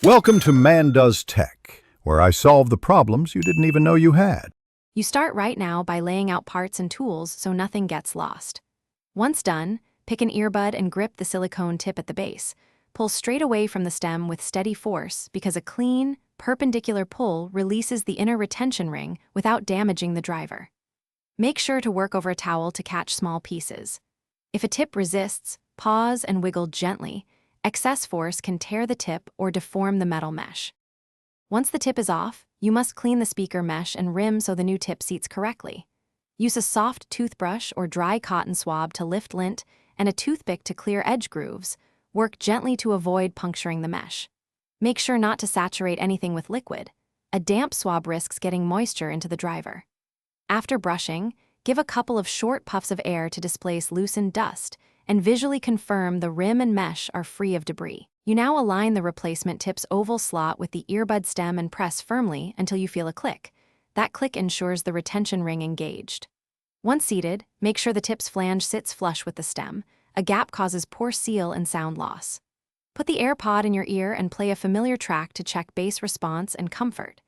Welcome to Man Does Tech, where I solve the problems you didn't even know you had. You start right now by laying out parts and tools so nothing gets lost. Once done, pick an earbud and grip the silicone tip at the base. Pull straight away from the stem with steady force because a clean, perpendicular pull releases the inner retention ring without damaging the driver. Make sure to work over a towel to catch small pieces. If a tip resists, pause and wiggle gently. Excess force can tear the tip or deform the metal mesh. Once the tip is off, you must clean the speaker mesh and rim so the new tip seats correctly. Use a soft toothbrush or dry cotton swab to lift lint and a toothpick to clear edge grooves. Work gently to avoid puncturing the mesh. Make sure not to saturate anything with liquid. A damp swab risks getting moisture into the driver. After brushing, give a couple of short puffs of air to displace loosened dust and visually confirm the rim and mesh are free of debris. You now align the replacement tip's oval slot with the earbud stem and press firmly until you feel a click. That click ensures the retention ring engaged. Once seated, make sure the tip's flange sits flush with the stem. A gap causes poor seal and sound loss. Put the AirPod in your ear and play a familiar track to check bass response and comfort.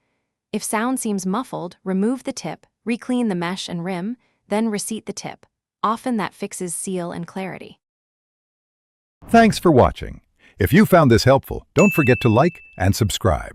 If sound seems muffled, remove the tip, re-clean the mesh and rim, then reseat the tip. Often that fixes seal and clarity. Thanks for watching. If you found this helpful, don't forget to like and subscribe.